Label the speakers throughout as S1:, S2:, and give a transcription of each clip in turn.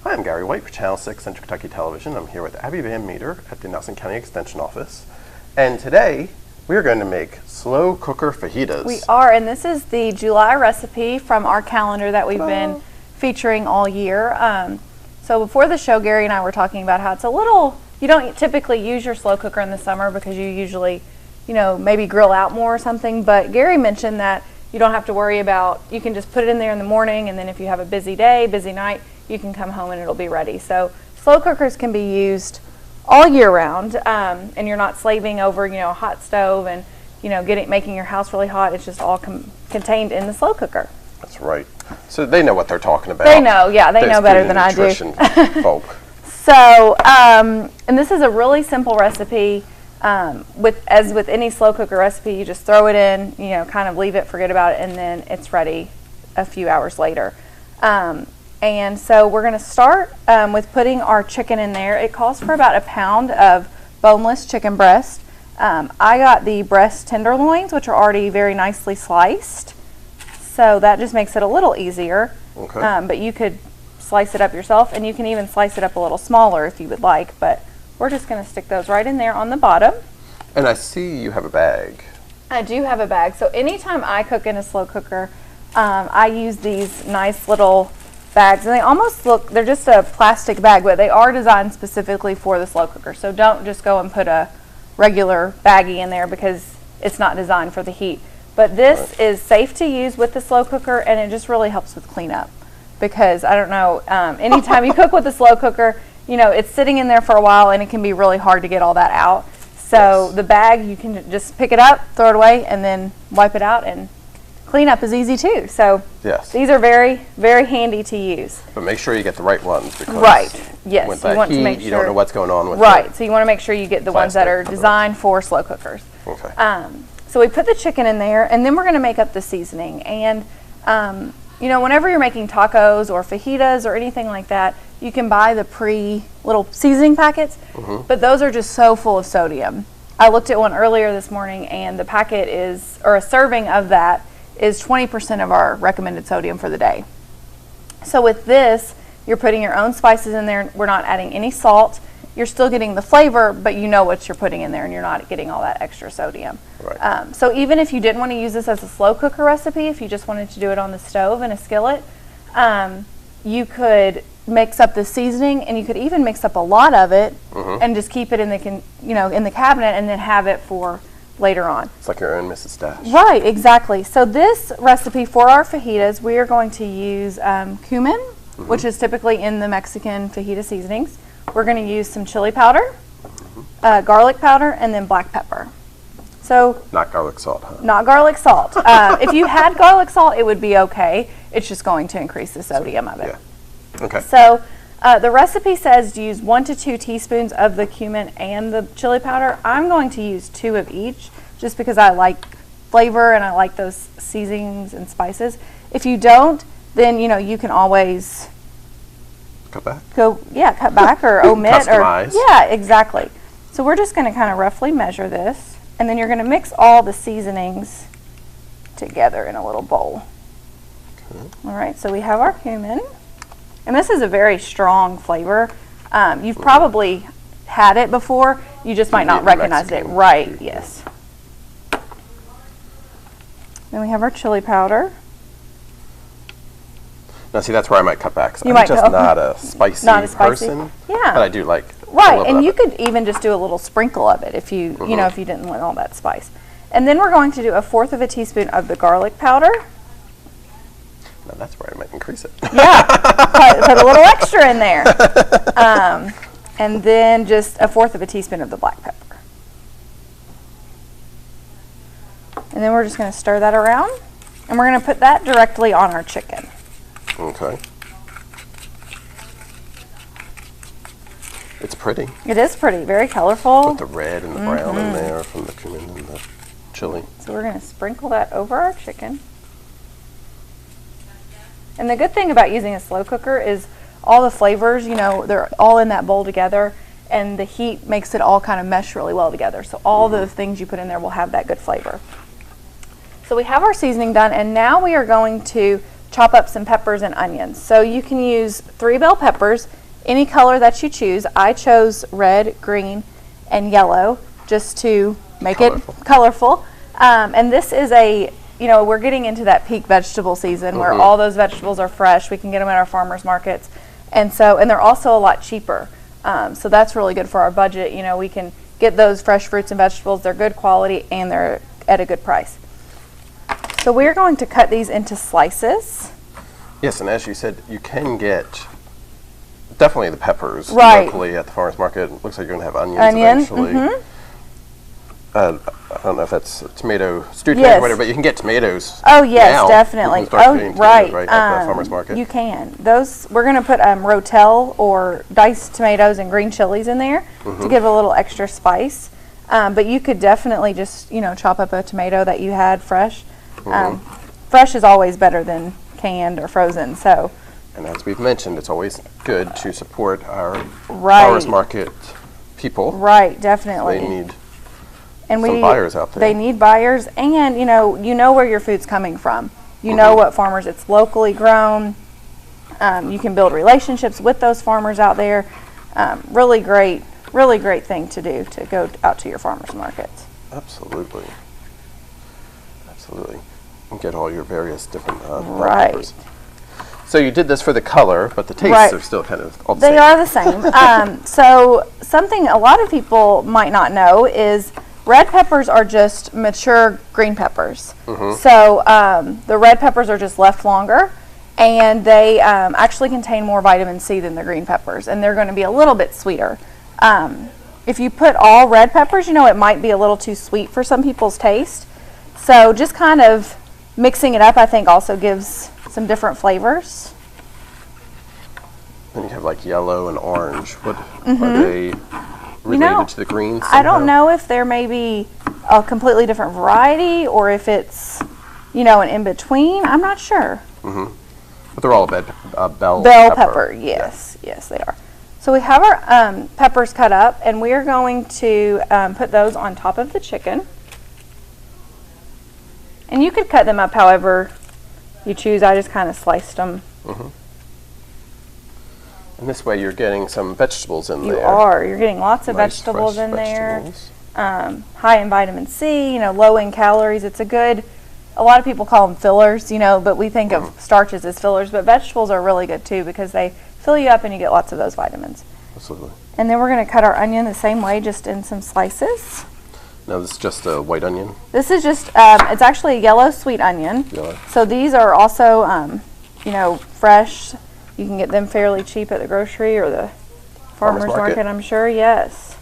S1: Hi, I'm Gary White for Channel 6 Central Kentucky Television. I'm here with Abby Van Meter at the Nelson County Extension Office. And today, we are going to make slow cooker fajitas.
S2: We are, and this is the July recipe from our calendar that we've been featuring all year. So before the show, Gary and I were talking about how it's a little, you don't typically use your slow cooker in the summer because you usually, maybe grill out more or something. But Gary mentioned that you don't have to worry about, you can just put it in there in the morning, and then if you have a busy day, busy night, you can come home and it'll be ready. So slow cookers can be used all year round, and you're not slaving over, a hot stove and, making your house really hot. It's just all contained in the slow cooker.
S1: That's right. So they know what they're talking about.
S2: They know, yeah, they know better than I do.
S1: Folk.
S2: So, and this is a really simple recipe. As with any slow cooker recipe, you just throw it in, kind of leave it, forget about it, and then it's ready a few hours later. And so we're going to start with putting our chicken in there. It calls for about a pound of boneless chicken breast. I got the breast tenderloins, which are already very nicely sliced. So that just makes it a little easier.
S1: Okay.
S2: But you could slice it up yourself, and you can even slice it up a little smaller if you would like. But we're just going to stick those right in there on the bottom.
S1: And I see you have a bag.
S2: I do have a bag. So anytime I cook in a slow cooker, I use these nice little bags. And they almost they're just a plastic bag, but they are designed specifically for the slow cooker. So don't just go and put a regular baggie in there because it's not designed for the heat. But this is safe to use with the slow cooker, and it just really helps with cleanup. Because, I don't know, anytime you cook with a slow cooker, it's sitting in there for a while, and it can be really hard to get all that out. So the bag, you can just pick it up, throw it away, and then wipe it out, and cleanup is easy too. So these are very, very handy to use.
S1: But make sure you get the right ones. Because
S2: yes.
S1: With that heat, you don't know what's going on with
S2: it. So you want to make sure you get the ones that are designed for slow cookers.
S1: Okay.
S2: So we put the chicken in there, and then we're going to make up the seasoning. And, whenever you're making tacos or fajitas or anything like that, you can buy the little seasoning packets, but those are just so full of sodium. I looked at one earlier this morning, and the packet a serving of that is 20% of our recommended sodium for the day. So with this, you're putting your own spices in there. We're not adding any salt. You're still getting the flavor, but you know what you're putting in there, and you're not getting all that extra sodium.
S1: Right.
S2: So even if you didn't want to use this as a slow cooker recipe, if you just wanted to do it on the stove in a skillet, you could mix up the seasoning, and you could even mix up a lot of it and just keep it in the cabinet, and then have it for later on.
S1: It's like your own Mrs. Dash.
S2: Right, exactly. So this recipe for our fajitas, we are going to use cumin, which is typically in the Mexican fajita seasonings. We're going to use some chili powder, garlic powder, and then black pepper. So
S1: not garlic salt, huh?
S2: Not garlic salt. If you had garlic salt, it would be okay. It's just going to increase the sodium of it.
S1: Yeah. Okay.
S2: So the recipe says to use 1 to 2 teaspoons of the cumin and the chili powder. I'm going to use 2 of each just because I like flavor and I like those seasonings and spices. If you don't, then you can always
S1: cut back.
S2: Cut back or omit.
S1: Customize.
S2: Yeah, exactly. So we're just going to kind of roughly measure this, and then you're going to mix all the seasonings together in a little bowl. Okay. All right, so we have our cumin. And this is a very strong flavor. You've probably had it before. You just might not recognize it. Right, yes. Then we have our chili powder.
S1: Now, see, that's where I might cut back. I'm just not a spicy person.
S2: Yeah.
S1: But I do like
S2: Right, and you could even just do a little sprinkle of it if you, if you didn't want all that spice. And then we're going to do 1/4 of a teaspoon of the garlic powder.
S1: Now that's where I might increase it.
S2: Yeah, put a little extra in there. And then just 1/4 of a teaspoon of the black pepper. And then we're just going to stir that around, and we're going to put that directly on our chicken.
S1: Okay. It's pretty.
S2: It is pretty, very colorful.
S1: With the red and the brown in there from the cumin and the chili.
S2: So we're going to sprinkle that over our chicken. And the good thing about using a slow cooker is all the flavors, they're all in that bowl together, and the heat makes it all kind of mesh really well together. So all the things you put in there will have that good flavor. So we have our seasoning done, and now we are going to chop up some peppers and onions. So you can use 3 bell peppers, any color that you choose. I chose red, green, and yellow just to make it colorful. And this is we're getting into that peak vegetable season where all those vegetables are fresh. We can get them at our farmers markets. And they're also a lot cheaper. So that's really good for our budget. We can get those fresh fruits and vegetables. They're good quality and they're at a good price. So we're going to cut these into slices.
S1: Yes, and as you said, you can get definitely the peppers locally at the farmers market. It looks like you're going to have onions eventually. I don't know if that's tomato, stewed tomato or whatever, but you can get tomatoes.
S2: Oh yes,
S1: now.
S2: definitely.
S1: You can start getting tomatoes, right, at the farmers market.
S2: You can. Those we're going to put rotel or diced tomatoes and green chilies in there to give a little extra spice. But you could definitely just chop up a tomato that you had fresh. Fresh is always better than canned or frozen. So.
S1: And as we've mentioned, it's always good to support our farmers market people.
S2: Right, definitely.
S1: So they need some buyers out there.
S2: They need buyers, and you know where your food's coming from. You know what farmers. It's locally grown. You can build relationships with those farmers out there. Really great thing to do, to go out to your farmers markets.
S1: Absolutely. And get all your various different peppers. So you did this for the color, but the tastes are still kind of all the same.
S2: They are the same. So something a lot of people might not know is red peppers are just mature green peppers. So the red peppers are just left longer, and they actually contain more vitamin C than the green peppers, and they're going to be a little bit sweeter. If you put all red peppers, it might be a little too sweet for some people's taste. So just kind of mixing it up, I think, also gives some different flavors.
S1: Then you have like yellow and orange. What are they related to the greens? Somehow?
S2: I don't know if they're maybe a completely different variety or if it's, an in-between. I'm not sure.
S1: But they're all bell
S2: pepper. Yes, they are. So we have our peppers cut up, and we are going to put those on top of the chicken. And you could cut them up however you choose. I just kind of sliced them.
S1: And this way you're getting some vegetables in there.
S2: You are. You're getting lots of vegetables in there. High in vitamin C, low in calories. It's a lot of people call them fillers, but we think of starches as fillers. But vegetables are really good too because they fill you up and you get lots of those vitamins.
S1: Absolutely.
S2: And then we're going to cut our onion the same way, just in some slices.
S1: Now this is just a white onion?
S2: This is just, it's actually a yellow sweet onion.
S1: Yellow.
S2: So these are also, fresh. You can get them fairly cheap at the grocery or the farmer's market, I'm sure, yes.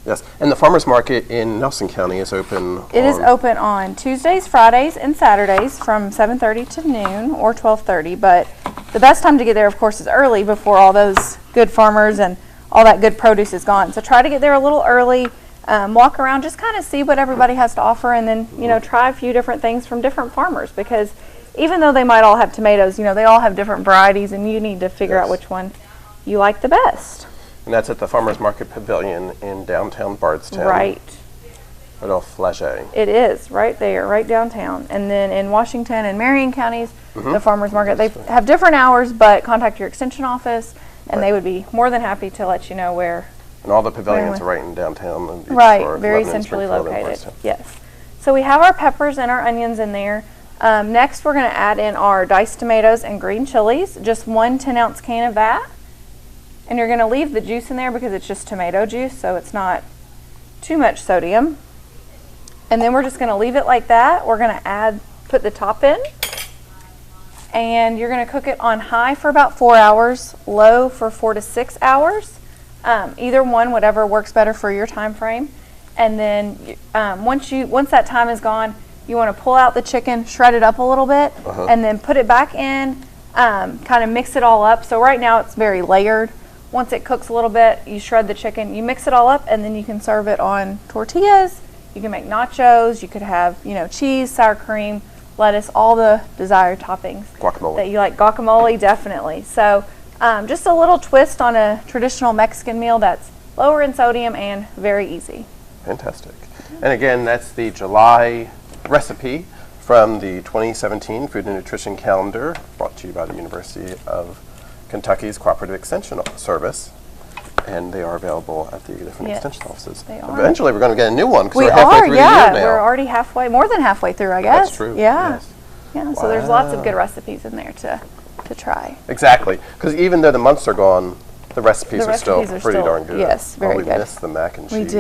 S1: Yes, and the farmer's market in Nelson County is open
S2: It is open on Tuesdays, Fridays, and Saturdays from 7:30 to noon or 12:30, but the best time to get there, of course, is early before all those good farmers and all that good produce is gone. So try to get there a little early. Walk around, just kind of see what everybody has to offer, and then try a few different things from different farmers, because even though they might all have tomatoes, they all have different varieties, and you need to figure out which one you like the best.
S1: And that's at the Farmers Market Pavilion in downtown Bardstown.
S2: Right.
S1: Right off Flagey.
S2: It is right there, right downtown. And then in Washington and Marion counties, the farmers market, they have different hours, but contact your extension office, and they would be more than happy to let you know where.
S1: And all the pavilions are right in downtown. And
S2: right, very centrally located. Yes. So we have our peppers and our onions in there. Next, we're going to add in our diced tomatoes and green chilies, just 1 10-ounce can of that. And you're going to leave the juice in there because it's just tomato juice, so it's not too much sodium. And then we're just going to leave it like that. We're going to put the top in, and you're going to cook it on high for about 4 hours, low for 4 to 6 hours. Either one, whatever works better for your time frame. And then once that time is gone, you want to pull out the chicken, shred it up a little bit, and then put it back in, kind of mix it all up. So right now it's very layered. Once it cooks a little bit, you shred the chicken, you mix it all up, and then you can serve it on tortillas. You can make nachos. You could have, cheese, sour cream, lettuce, all the desired toppings.
S1: Guacamole.
S2: That you like. Guacamole, definitely. So just a little twist on a traditional Mexican meal that's lower in sodium and very easy.
S1: Fantastic. And again, that's the July recipe from the 2017 Food and Nutrition Calendar, brought to you by the University of Kentucky's Cooperative Extension Service. And they are available at the different extension offices.
S2: They are.
S1: Eventually, we're going to get a new one because
S2: We
S1: we're halfway
S2: are,
S1: through the year
S2: yeah.
S1: now.
S2: We're already halfway, more than halfway through, I guess.
S1: That's true.
S2: Yeah.
S1: Yes.
S2: Yeah. So there's lots of good recipes in there to try.
S1: Exactly. Because even though the months are gone, the recipes are still
S2: recipes are
S1: pretty
S2: still-
S1: darn good.
S2: yes, very
S1: we
S2: good.
S1: missed the mac and cheese.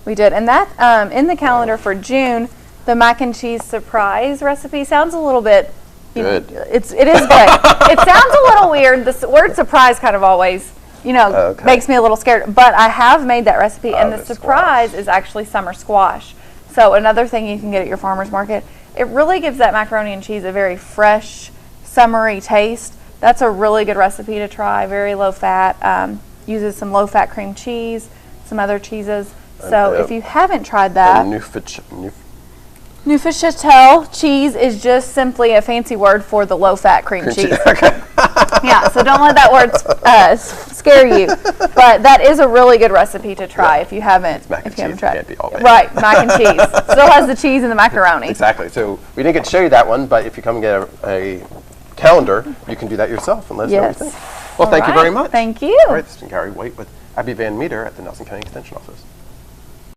S2: We did. And that, in the calendar for June, the mac and cheese surprise recipe sounds a little bit,
S1: Good.
S2: It is good. It sounds a little weird. The word surprise kind of always, makes me a little scared. But I have made that recipe, and the surprise is actually summer squash. So another thing you can get at your farmer's market. It really gives that macaroni and cheese a very fresh, summery taste. That's a really good recipe to try. Very low fat. Uses some low fat cream cheese, some other cheeses. So if you haven't tried that, Neufchâtel cheese is just simply a fancy word for the low fat cream cheese. Yeah, so don't let that word scare you. But that is a really good recipe to try if you haven't tried.
S1: Can't be all bad.
S2: Right, mac and cheese. Still has the cheese and the macaroni.
S1: Exactly. So we didn't get to show you that one, but if you come and get a calendar, you can do that yourself and let us know what you think. Well, thank you very much.
S2: Thank you.
S1: All right, this has been Gary White with Abby Van Meter at the Nelson County Extension Office.